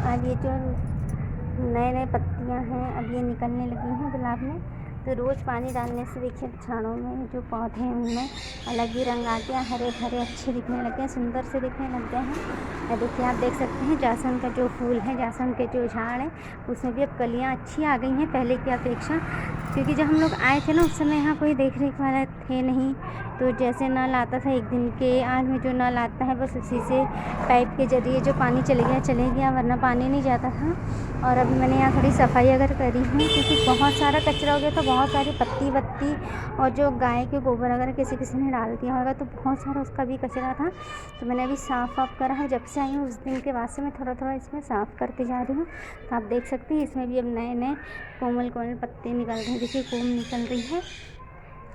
आज ये जो नए नए पत्तियां हैं अब ये निकलने लगी हैं गुलाब में, तो रोज़ पानी डालने से देखिए झाड़ों में जो पौधे हैं उनमें अलग ही रंग आ गया, हरे भरे अच्छे दिखने लगे हैं, सुंदर से दिखने लग गए हैं। देखिए आप देख सकते हैं जासुन का जो फूल है, जासुन के जो झाड़ हैं उसमें भी अब कलियाँ अच्छी आ गई हैं पहले की अपेक्षा, क्योंकि जब हम लोग आए थे ना उस समय यहाँ कोई देख रेख वाला थे नहीं। तो जैसे नल आता था एक दिन के, आज में जो नल आता है बस उसी से पाइप के ज़रिए जो पानी चले गया, वरना पानी नहीं जाता था। और अभी मैंने यहाँ थोड़ी सफाई अगर करी है क्योंकि बहुत सारा कचरा हो गया था, बहुत सारी पत्ती वत्ती और जो गाय के गोबर अगर किसी ने डाल दिया होगा तो बहुत सारा उसका भी कचरा था। तो मैंने अभी साफ़ करा है, जब से आई हूँ उस दिन के बाद से मैं थोड़ा इसमें साफ़ करते जा रही हूँ। तो आप देख सकते हैं इसमें भी अब नए नए कोमल पत्ते निकल रहे हैं, देखिए कोम निकल रही है,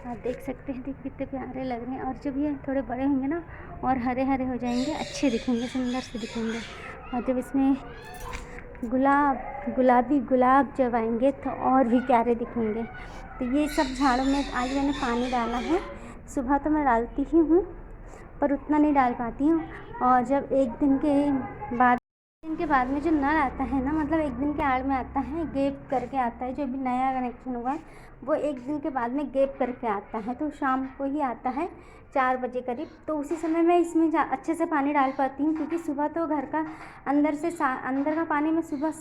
आप देख सकते हैं। देखिए कितने प्यारे लग रहे हैं, और जब ये थोड़े बड़े होंगे ना और हरे हरे हो जाएंगे, अच्छे दिखेंगे, सुंदर से दिखेंगे। और जब इसमें गुलाबी गुलाब जब आएंगे तो और भी प्यारे दिखेंगे। तो ये सब झाड़ों में आज मैंने पानी डाला है, सुबह तो मैं डालती ही हूँ पर उतना नहीं डाल पाती हूँ। और जब एक दिन के बाद में जो नल आता है ना, मतलब एक दिन के आड़ में आता है, गैप करके आता है, जो भी नया कनेक्शन हुआ है वो एक दिन के बाद में गैप करके आता है, तो शाम को ही आता है 4 बजे करीब। तो उसी समय मैं इसमें अच्छे से पानी डाल पाती हूँ, क्योंकि सुबह तो घर का अंदर का पानी मैं सुबह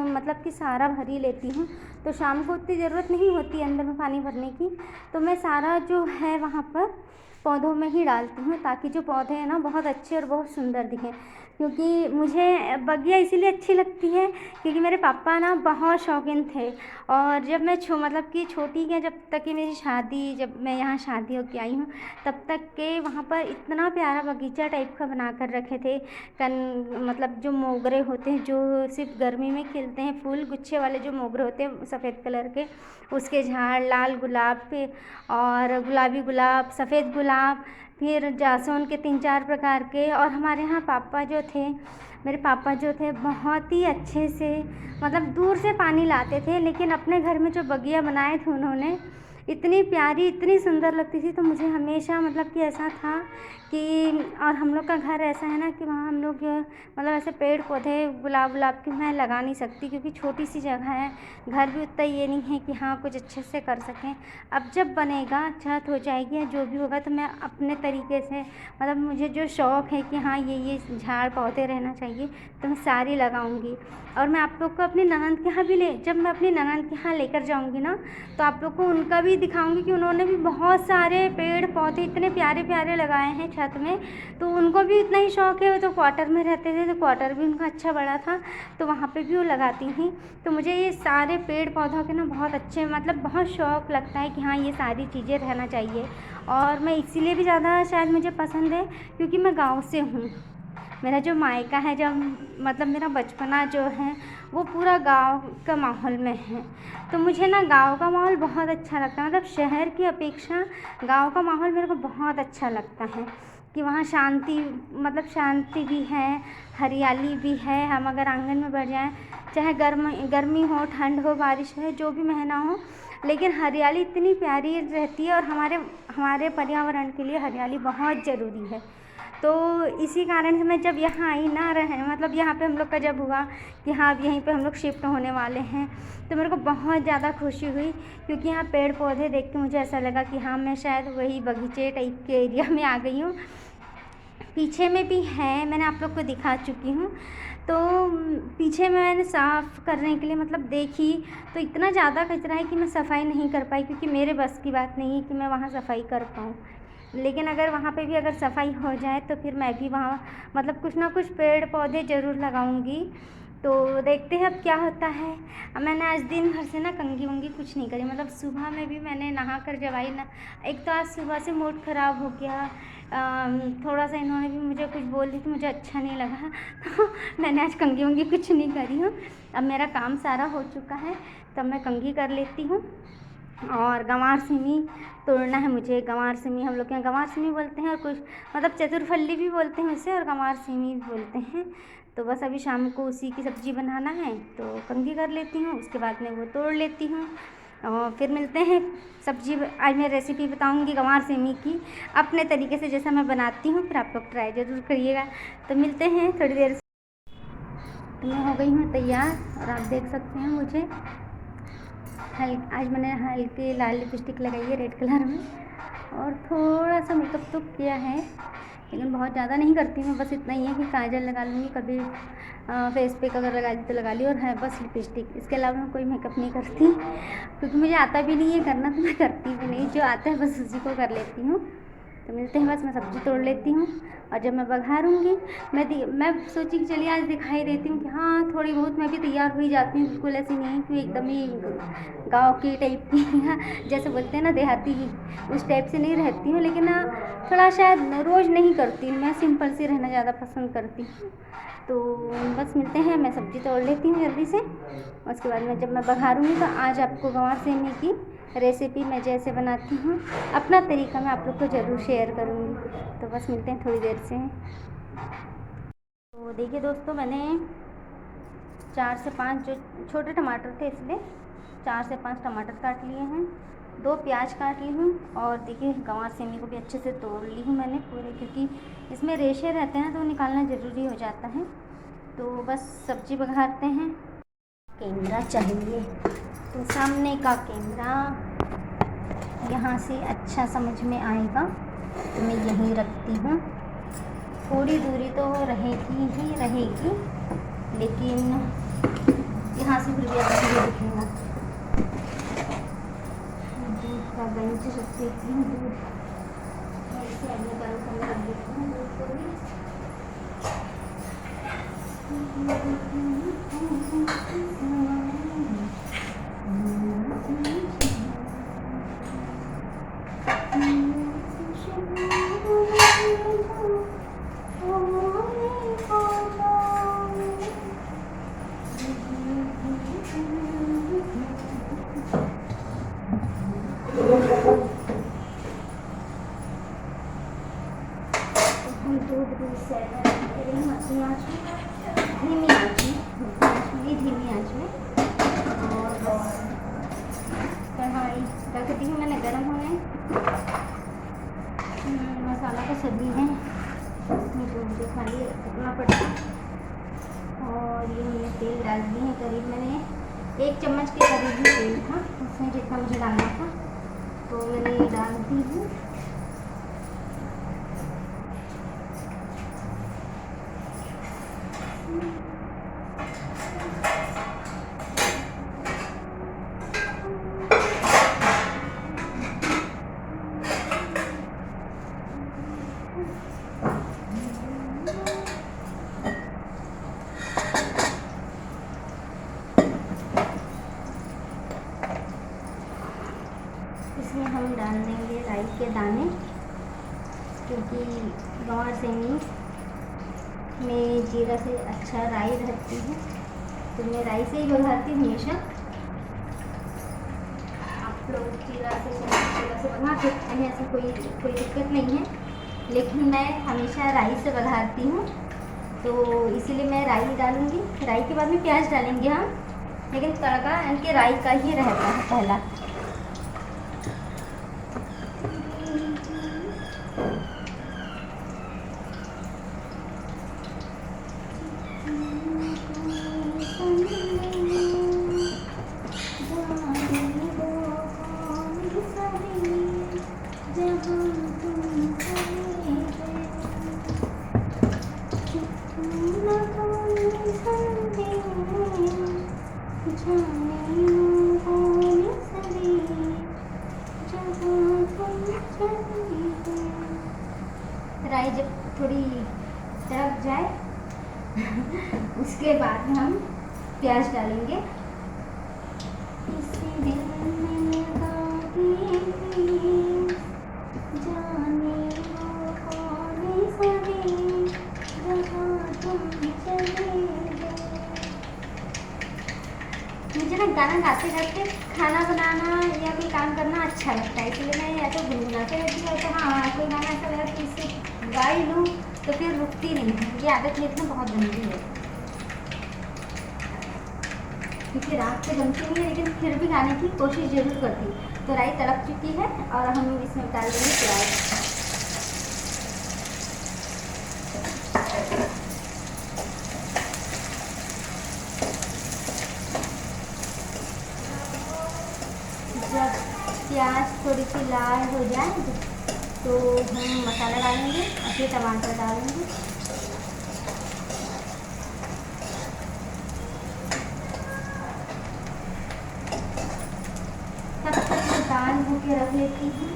मतलब कि सारा भर ही लेती हूँ, तो शाम को उतनी ज़रूरत नहीं होती अंदर में पानी भरने की। तो मैं सारा जो है वहाँ पर पौधों में ही डालती हूँ, ताकि जो पौधे हैं ना बहुत अच्छे और बहुत सुंदर दिखें। क्योंकि मुझे बगिया इसीलिए अच्छी लगती है क्योंकि मेरे पापा ना बहुत शौकीन थे, और जब मैं मतलब कि छोटी है, जब तक कि मेरी शादी, जब मैं यहाँ शादी होके आई हूँ तब तक के वहाँ पर इतना प्यारा बगीचा टाइप का बना कर रखे थे। मतलब जो मोगरे होते हैं जो सिर्फ गर्मी में खिलते हैं, फूल गुच्छे वाले जो मोगरे होते हैं सफ़ेद कलर के, उसके झाड़, लाल गुलाब पे और गुलाबी गुलाब, सफ़ेद गुलाब, फिर जासुन के 3-4 प्रकार के। और हमारे यहाँ मेरे पापा जो थे बहुत ही अच्छे से, मतलब दूर से पानी लाते थे, लेकिन अपने घर में जो बगिया बनाए थे उन्होंने, इतनी प्यारी, इतनी सुंदर लगती थी। तो मुझे हमेशा मतलब कि ऐसा था कि, और हम लोग का घर ऐसा है ना कि वहाँ हम लोग मतलब ऐसे पेड़ पौधे गुलाब की मैं लगा नहीं सकती, क्योंकि छोटी सी जगह है, घर भी उतना ये नहीं है कि हाँ कुछ अच्छे से कर सकें। अब जब बनेगा, छत हो जाएगी या जो भी होगा, तो मैं अपने तरीके से, मतलब मुझे जो शौक़ है कि हाँ ये झाड़ पौधे रहना चाहिए, तो मैं सारी लगाऊंगी। और मैं आप लोग को अपनी ननद के यहाँ भी जब मैं अपनी ननद के यहाँ लेकर जाऊंगी ना, तो आप लोग को उनका भी दिखाऊंगी कि उन्होंने भी बहुत सारे पेड़ पौधे इतने प्यारे प्यारे लगाए हैं छत में। तो उनको भी इतना ही शौक़ है, वो तो क्वार्टर में रहते थे, तो क्वार्टर भी उनका अच्छा बड़ा था, तो वहाँ पे भी वो लगाती थी। तो मुझे ये सारे पेड़ पौधों के ना बहुत अच्छे, मतलब बहुत शौक़ लगता है कि हाँ ये सारी चीज़ें रहना चाहिए। और मैं इसीलिए भी ज़्यादा शायद मुझे पसंद है क्योंकि मैं गाँव से हूँ। मेरा जो मायका है, जब मतलब मेरा बचपना जो है वो पूरा गांव का माहौल में है, तो मुझे ना गांव का माहौल बहुत अच्छा लगता है। मतलब शहर की अपेक्षा गांव का माहौल मेरे को बहुत अच्छा लगता है कि वहाँ शांति भी है, हरियाली भी है। हम अगर आंगन में बैठ जाएं, चाहे गर्मी हो, ठंड हो, बारिश हो, जो भी महीना हो, लेकिन हरियाली इतनी प्यारी रहती है। और हमारे पर्यावरण के लिए हरियाली बहुत ज़रूरी है। तो इसी कारण से मैं जब यहाँ आई ना मतलब यहाँ पे हम लोग का जब हुआ कि हाँ अब यहीं पे हम लोग शिफ्ट होने वाले हैं, तो मेरे को बहुत ज़्यादा खुशी हुई, क्योंकि यहाँ पेड़ पौधे देख के मुझे ऐसा लगा कि हाँ मैं शायद वही बगीचे टाइप के एरिया में आ गई हूँ। पीछे में भी है, मैंने आप लोग को दिखा चुकी हूँ। तो पीछे में मैंने साफ़ करने के लिए मतलब देखी, तो इतना ज़्यादा कचरा है कि मैं सफाई नहीं कर पाई, क्योंकि मेरे बस की बात नहीं है कि मैं वहाँ सफाई कर पाऊँ। लेकिन अगर वहाँ पे भी अगर सफाई हो जाए तो फिर मैं भी वहाँ मतलब कुछ ना कुछ पेड़ पौधे ज़रूर लगाऊंगी। तो देखते हैं अब क्या होता है। अब मैंने आज दिन भर से ना कंघी वंगी कुछ नहीं करी, मतलब सुबह में भी मैंने नहा कर जब आई ना, एक तो आज सुबह से मूड ख़राब हो गया, थोड़ा सा इन्होंने भी मुझे कुछ बोल दी तो मुझे अच्छा नहीं लगा तो मैंने आज कंघी वंगी कुछ नहीं करी हूँ। अब मेरा काम सारा हो चुका है, तब मैं कंघी कर लेती हूँ। और गंवार सिमी तोड़ना है मुझे। गंवार सिमी हम लोग के यहाँ गंवार सिमी बोलते हैं, और कुछ मतलब चतुरफली भी बोलते हैं उसे, और गंवार सिमी भी बोलते हैं। तो बस अभी शाम को उसी की सब्ज़ी बनाना है, तो कंघी कर लेती हूँ, उसके बाद में वो तोड़ लेती हूँ। और फिर मिलते हैं सब्ज़ी। आज मैं रेसिपी बताऊँगी गंवार सिमी की अपने तरीके से, जैसा मैं बनाती हूँ, फिर आप लोग ट्राई ज़रूर करिएगा। तो मिलते हैं थोड़ी देर से। तो मैं हो गई हूँ तैयार और आप देख सकते हैं मुझे आज मैंने हल्की लाल लिपस्टिक लगाई है रेड कलर में और थोड़ा सा मेकअप तो किया है, लेकिन बहुत ज़्यादा नहीं करती हूँ। बस इतना ही है कि काजल लगा लूँगी, कभी फेस पे अगर लगा दी तो लगा ली, और है बस लिपस्टिक। इसके अलावा मैं कोई मेकअप नहीं करती, क्योंकि मुझे आता भी नहीं है करना, तो मैं करती भी नहीं। जो आता है बस उसी को कर लेती हूँ। तो मिलते हैं, बस मैं सब्ज़ी तोड़ लेती हूँ और जब मैं बघारूँगी मैं सोची कि चलिए आज दिखाई देती हूँ कि हाँ थोड़ी बहुत मैं भी तैयार हो ही जाती हूँ। बिल्कुल ऐसी नहीं कि एकदम ही गाँव की टाइप की जैसे बोलते हैं ना देहाती की, उस टाइप से नहीं रहती हूँ। लेकिन थोड़ा शायद रोज़ नहीं करती हूँ, मैं सिंपल से रहना ज़्यादा पसंद करती हूँ। तो बस मिलते हैं, मैं सब्ज़ी तोड़ लेती हूँ जल्दी से। उसके बाद में जब मैं बघारूँगी तो आज आपको गंवार सेमी की रेसिपी मैं जैसे बनाती हूँ अपना तरीका मैं आप लोग को ज़रूर शेयर करूँगी। तो बस मिलते हैं थोड़ी देर से। तो देखिए दोस्तों, मैंने 4 से 5 जो छोटे टमाटर थे, इसलिए 4 से 5 टमाटर काट लिए हैं, 2 प्याज काट ली हूँ। और देखिए गंवार सेमी को भी अच्छे से तोड़ ली हूँ मैंने पूरे, क्योंकि इसमें रेशे रहते हैं तो निकालना ज़रूरी हो जाता है। तो बस सब्ज़ी बघारते हैं। कैमरा चाहिए तो सामने का कैमरा यहाँ से अच्छा समझ में आएगा, तो मैं यहीं रखती हूँ। थोड़ी दूरी तो रहेगी ही रहेगी, लेकिन यहाँ से फिर भी अच्छा नहीं दिखेगा। दूध का बेंच रख देती हूँ, दूध ऐसे आगे गर्म करने रख देती हूँ दूध को भी। दूध भी सेट धीमी आँच में और कढ़ाई रख दी हूँ मैंने गर्म होने। मसाला तो सभी है, मुझे खाली रखना पड़ता। और ये हमने तेल डाल दिए हैं, करीब मैंने 1 चम्मच के करीब ही तेल था, उसमें जितना मुझे डालना था तो मैंने ये डाल दी हूँ। इसमें हम डाल देंगे राई के दाने, क्योंकि गंवार सेमी में जीरा से अच्छा राई रहती है, तो मैं राई से ही बघारती हूँ हमेशा। आप लोग जीरा से बघा सकते हैं, ऐसा कोई दिक्कत नहीं है, लेकिन मैं हमेशा राई से बघारती हूँ। तो इसीलिए मैं राई डालूँगी, राई के बाद में प्याज डालेंगे हम, लेकिन तड़का इनके राई का ही रहता है पहला। राई जब थोड़ी तड़क जाए उसके बाद हम प्याज डालेंगे। मुझे ना गाना गाते गाते खाना बनाना या कोई काम करना अच्छा लगता है, इसलिए मैं या तो गुनगुनाते रहती हूँ, तो हाँ कोई गाना ऐसा लगा कि इससे गा ही लूँ तो फिर रुकती नहीं है। ये आदत मेरी ना बहुत गंदी है, क्योंकि रात से बनती नहीं है, लेकिन फिर भी गाने की कोशिश ज़रूर करती हूँ। तो राई तड़क चुकी है और हम इसमें डाल देंगे प्याज। प्याज थोड़ी सी लाल हो जाए तो हम मसाला डालेंगे और फिर टमाटर डालेंगे। तब तक दाल धो के रख लेती हूँ।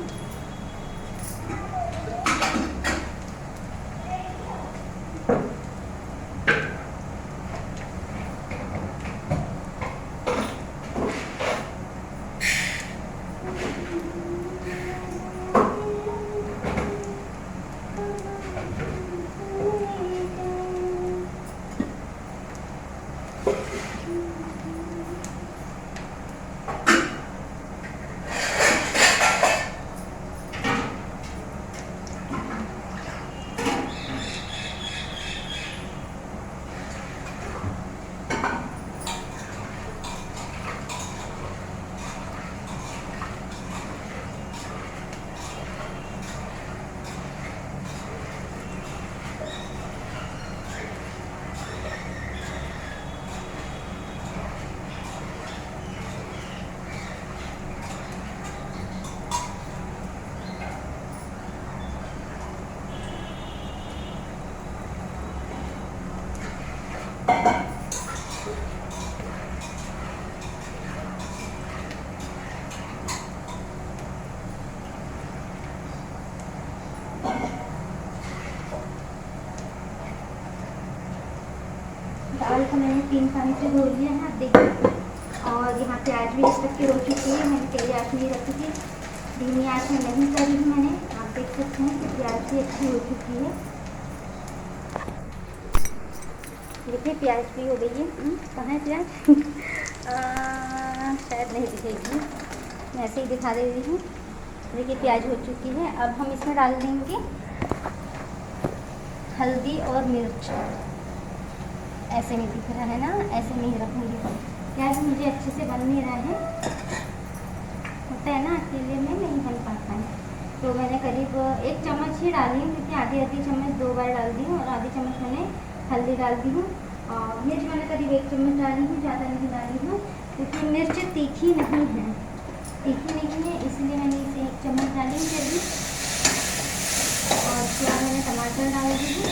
दाल को मैंने 3 पानी से धो लिया है, आप देखिए। और यहाँ प्याज भी इस तक की हो चुकी है। मैंने तेज आँच नहीं रखी थी, धीमी आँच में नहीं करी थी मैंने। आप देख सकते हैं कि प्याज भी अच्छी हो चुकी है। देखिए प्याज भी हो गई है। कहाँ है प्याज? शायद नहीं दिखेगी, मैं ऐसे ही दिखा दे रही हूँ। देखिए प्याज हो चुकी है। अब हम इसमें डाल देंगे हल्दी और मिर्च। ऐसे नहीं दिख रहा है ना, ऐसे नहीं रखूँगी प्याज, मुझे अच्छे से बन नहीं रहा है। होता है ना, अकेले में नहीं बन पाता है। तो मैंने करीब 1 चम्मच ही डाली हूँ, क्योंकि आधी चम्मच 2 बार डाल दी हूँ। और आधी चम्मच मैंने हल्दी डाल दी हूँ। और मिर्च मैंने करीब 1 चम्मच डाली हूँ, ज़्यादा नहीं डाली हूँ, क्योंकि मिर्च तीखी नहीं है, इसलिए मैंने इसे 1 चम्मच डाली हूँ करीब। और उसके बाद मैंने टमाटर डाल दी हूँ।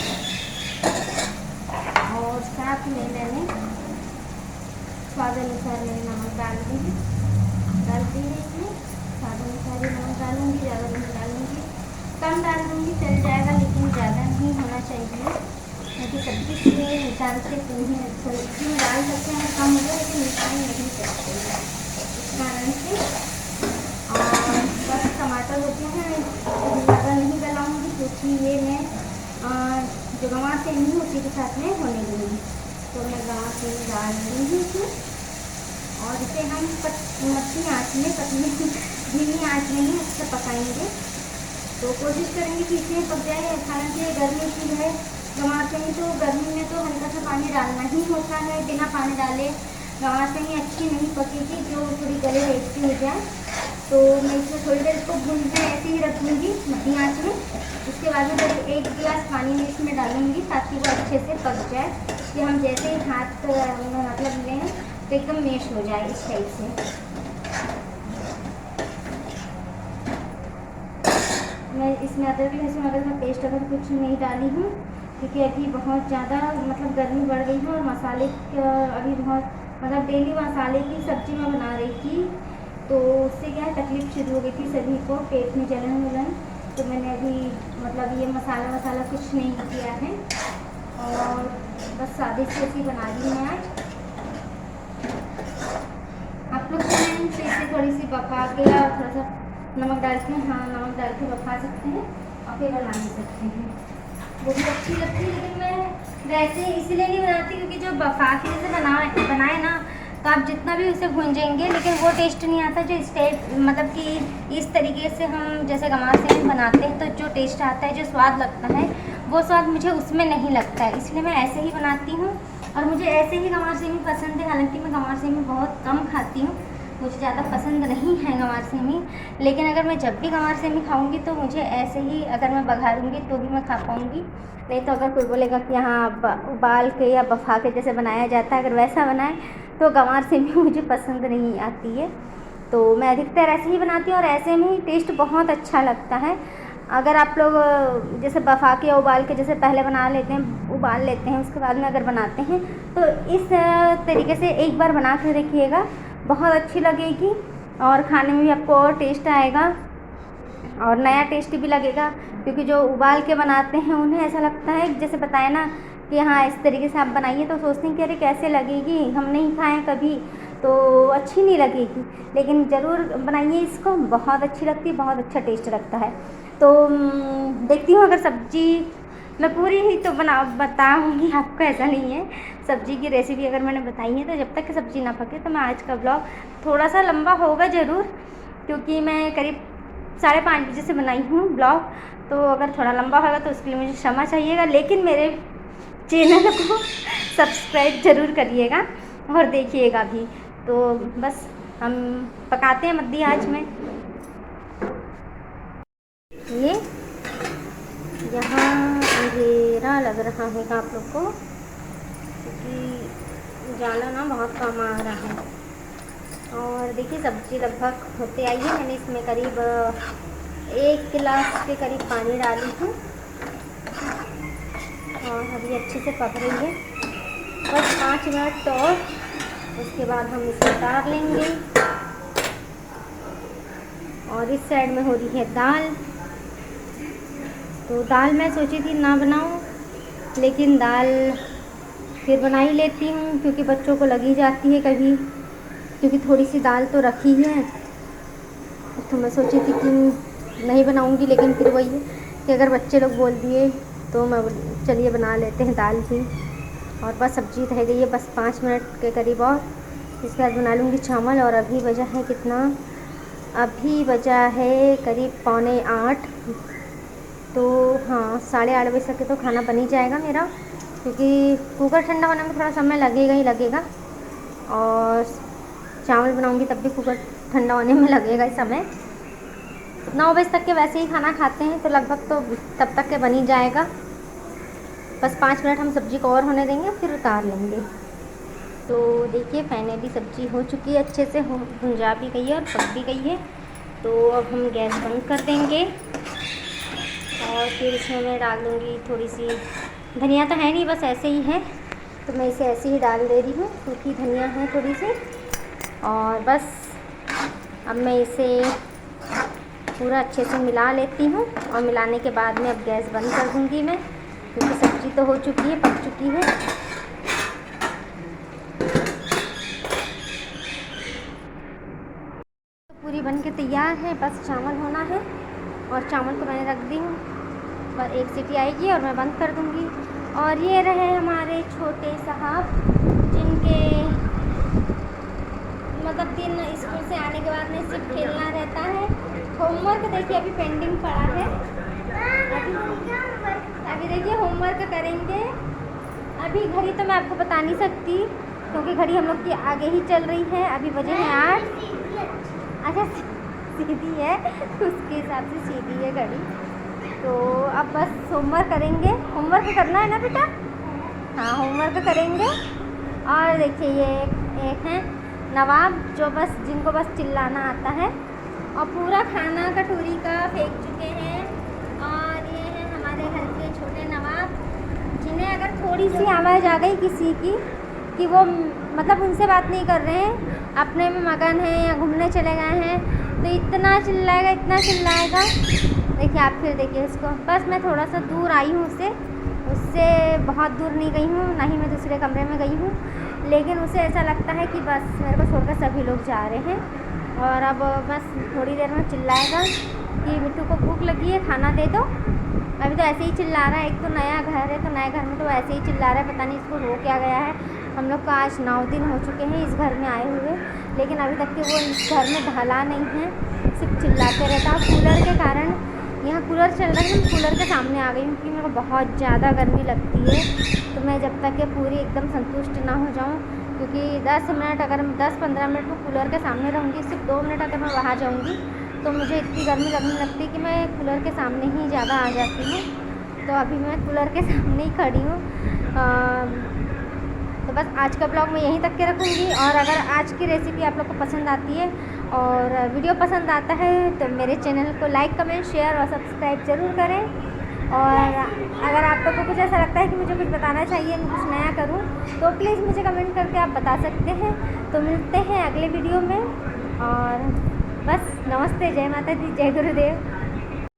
और साथ में मैंने स्वाद अनुसार मैंने नमक डाल दी है, इसमें स्वाद अनुसार ही नमक डालूँगी, ज़्यादा नहीं डालूँगी। कम डाल दूँगी चल जाएगा, लेकिन ज़्यादा नहीं होना चाहिए, क्योंकि सब्ज़ी से निकाल के सब्ज़ी में डाल सकते हैं कम हो, लेकिन निकाल नहीं सकते हैं, इस कारण से। और बस टमाटर होते हैं, ज़्यादा नहीं गलाऊँगी, क्योंकि ये मैं जो गंवा सेमी उसी के साथ में होने दूँगी। तो मैं गंवा सेमी डाल दूँगी इसमें। और इसे हम मच्छी आँच में, पतली धीमी आँच में ही अच्छा पकाएंगे। तो कोशिश करेंगे कि इसे पक जाए। हालांकि गर्मी की है गंवा सेमी, तो गर्मी में तो हल्का सा पानी डालना ही होता है। बिना पानी डाले गंवा सेमी अच्छी नहीं पकेगी, जो थोड़ी गले रेस्टी हो जाए। तो मैं इसमें थोड़ी देर इसको भूनते ऐसे ही रखूँगी मध्य आँच में। उसके बाद में जब 1 गिलास पानी में इसमें डालूँगी, ताकि वो अच्छे से पक जाए, कि हम जैसे ही हाथ मतलब लें तो एकदम मैश हो जाए इस टाइप से। मैं इसमें अदरक लहसुन वगैरह का पेस्ट अगर कुछ नहीं डाली हूँ, क्योंकि अभी बहुत ज़्यादा मतलब गर्मी बढ़ गई है। और मसाले अभी बहुत मतलब डेली मसाले की सब्ज़ी मैं बना रही थी, तो उससे क्या है तकलीफ़ शुरू हो गई थी सभी को, पेट में जलन वलन। तो मैंने अभी मतलब ये मसाला कुछ नहीं किया है, और बस सादी सी ऐसी बना ली मैं आज। आप लोग चाहें तो इसे थोड़ी सी पका के या थोड़ा सा नमक डाल के, नमक डाल के पका सकते हैं, और फिर बना भी सकते हैं, वो भी अच्छी लगती है। लेकिन मैं वैसे इसलिए नहीं बनाती, क्योंकि जो बफा के जैसे बनाए ना, तो आप जितना भी उसे भूंजेंगे, लेकिन वो टेस्ट नहीं आता जो इस टाइप मतलब कि इस तरीके से हम जैसे गंवा सेमी बनाते हैं। तो जो टेस्ट आता है, जो स्वाद लगता है, वो स्वाद मुझे उसमें नहीं लगता है, इसलिए मैं ऐसे ही बनाती हूँ। और मुझे ऐसे ही गंवा सेमी पसंद है। हालांकि मैं गंवा सेमी बहुत कम खाती हूँ, मुझे ज़्यादा पसंद नहीं है गंवा सेमी। लेकिन अगर मैं जब भी गंवा सेमी खाऊंगी, तो मुझे ऐसे ही, अगर मैं बघारूंगी तो भी मैं खा पाऊँगी। नहीं तो अगर कोई बोलेगा कि हाँ उबाल के या बफा के जैसे बनाया जाता है, अगर वैसा बनाए तो गंवा सेमी मुझे पसंद नहीं आती है। तो मैं अधिकतर ऐसे ही बनाती हूँ और ऐसे में ही टेस्ट बहुत अच्छा लगता है। अगर आप लोग जैसे बफा के या उबाल के जैसे पहले बना लेते हैं, उबाल लेते हैं, उसके बाद में अगर बनाते हैं तो इस तरीके से एक बार बना कर देखिएगा, बहुत अच्छी लगेगी और खाने में भी आपको और टेस्ट आएगा और नया टेस्ट भी लगेगा। क्योंकि जो उबाल के बनाते हैं उन्हें ऐसा लगता है जैसे बताया ना कि हाँ इस तरीके से आप बनाइए, तो सोचते हैं कि अरे कैसे लगेगी, हम नहीं खाएँ कभी तो अच्छी नहीं लगेगी, लेकिन ज़रूर बनाइए इसको, बहुत अच्छी लगती है, बहुत अच्छा टेस्ट लगता है। तो देखती हूँ अगर सब्ज़ी मैं पूरी ही तो बताऊँगी आपको, ऐसा नहीं है। सब्ज़ी की रेसिपी अगर मैंने बताई है तो जब तक कि सब्ज़ी ना पके तो मैं आज का ब्लॉग थोड़ा सा लंबा होगा ज़रूर, क्योंकि मैं करीब 5:30 बजे से बनाई हूँ ब्लॉग, तो अगर थोड़ा लंबा होगा तो उसके लिए मुझे क्षमा चाहिएगा। लेकिन मेरे चैनल को सब्सक्राइब ज़रूर करिएगा और देखिएगा भी। तो बस हम पकाते हैं मध्य आंच में। ये यहाँ अंधेरा लग रहा है आप लोग को, क्योंकि जाला ना बहुत कम आ रहा है। और देखिए सब्ज़ी लगभग होते आई है। मैंने इसमें करीब 1 गिलास के करीब पानी डाली हूँ और अभी अच्छे से पक रही है। बस 5 मिनट और उसके बाद हम इसे उतार लेंगे। और इस साइड में हो रही है दाल। तो दाल मैं सोची थी ना बनाऊं, लेकिन दाल फिर बना ही लेती हूँ क्योंकि बच्चों को लगी जाती है कभी, क्योंकि थोड़ी सी दाल तो रखी है। तो मैं सोची थी कि नहीं बनाऊंगी, लेकिन फिर वही है कि अगर बच्चे लोग बोल दिए तो मैं चलिए बना लेते हैं दाल भी। और बस सब्ज़ी रह गई है बस 5 मिनट के करीब और इसके बाद बना लूँगी चावल। और अभी बजा है कितना, अभी बजा है करीब 7:45। तो हाँ 8:30 बजे तक तो खाना बन ही जाएगा मेरा, क्योंकि कुकर ठंडा होने में थोड़ा समय लगेगा ही लगेगा। और चावल बनाऊँगी तब भी कुकर ठंडा होने में लगेगा ही समय। 9 बजे तक के वैसे ही खाना खाते हैं तो लगभग तो तब तक के बन ही जाएगा। बस 5 मिनट हम सब्ज़ी को और होने देंगे, फिर उतार लेंगे। तो देखिए फाइनली सब्ज़ी हो चुकी है, अच्छे से भुंजा भी गई है और पक भी गई है। तो अब हम गैस बंद कर देंगे और फिर इसमें मैं डाल दूँगी थोड़ी सी धनिया। तो है नहीं, बस ऐसे ही है, तो मैं इसे ऐसे ही डाल दे रही हूँ क्योंकि धनिया है थोड़ी सी। और बस अब मैं इसे पूरा अच्छे से मिला लेती हूँ और मिलाने के बाद में अब गैस बंद कर दूँगी मैं, क्योंकि सब्ज़ी तो हो चुकी है, पक चुकी है। तो पूरी बन के तैयार है, बस चावल होना है। और चावल को मैंने रख दी हूँ, पर 1 सीटी आएगी और मैं बंद कर दूँगी। और ये रहे हमारे छोटे साहब, जिनके मतलब दिन स्कूल से आने के बाद में सिर्फ खेलना रहता है। होमवर्क देखिए अभी पेंडिंग पड़ा है, अभी देखिए होमवर्क करेंगे। अभी घड़ी तो मैं आपको बता नहीं सकती क्योंकि घड़ी हम लोग की आगे ही चल रही है। अभी बजे हैं 8। अच्छा सीधी है, उसके हिसाब से सीधी है घड़ी। तो अब बस होमवर्क करेंगे। होमवर्क करना है ना बेटा? हाँ होमवर्क करेंगे। और देखिए ये एक है नवाब, जो बस जिनको बस चिल्लाना आता है और पूरा खाना कटोरी का फेंक चुके हैं। और ये हैं हमारे घर के छोटे नवाब, जिन्हें अगर थोड़ी सी आवाज़ आ गई किसी की कि वो मतलब उनसे बात नहीं कर रहे हैं, अपने में मगन हैं या घूमने चले गए हैं, तो इतना चिल्लाएगा, इतना चिल्लाएगा। देखिए आप फिर देखिए इसको। बस मैं थोड़ा सा दूर आई हूँ उससे बहुत दूर नहीं गई हूँ, ना ही मैं दूसरे कमरे में गई हूँ, लेकिन उसे ऐसा लगता है कि बस मेरे को छोड़कर सभी लोग जा रहे हैं। और अब बस थोड़ी देर में चिल्लाएगा कि मिट्टू को भूख लगी है, खाना दे दो। अभी तो ऐसे ही चिल्ला रहा है। एक तो नया घर है, तो नए घर में तो ऐसे ही चिल्ला रहा है, पता नहीं इसको हो क्या गया है। हम लोग को आज 9 दिन हो चुके हैं इस घर में आए हुए, लेकिन अभी तक कि वो इस घर में ढला नहीं है, सिर्फ चिल्लाते रहता है। कूलर के कारण, यहाँ कूलर चल रहा है, मैं कूलर के सामने आ गई हूँ क्योंकि मेरे को बहुत ज़्यादा गर्मी लगती है। तो मैं जब तक कि पूरी एकदम संतुष्ट ना हो जाऊँ, क्योंकि 10 मिनट अगर 10-15 मिनट में कूलर के सामने रहूँगी, सिर्फ 2 मिनट अगर मैं बाहर जाऊँगी तो मुझे इतनी गर्मी लगने लगती है कि मैं कूलर के सामने ही ज़्यादा आ जाती हूँ। तो अभी मैं कूलर के सामने ही खड़ी हूँ। तो तो बस आज का ब्लॉग मैं यहीं तक के रखूँगी। और अगर आज की रेसिपी आप लोग को पसंद आती है और वीडियो पसंद आता है तो मेरे चैनल को लाइक, कमेंट, शेयर और सब्सक्राइब ज़रूर करें। और अगर आप लोग को कुछ ऐसा लगता है कि मुझे कुछ बताना चाहिए, मैं कुछ नया करूं, तो प्लीज़ मुझे कमेंट करके आप बता सकते हैं। तो मिलते हैं अगले वीडियो में। और बस नमस्ते, जय माता दी, जय गुरुदेव।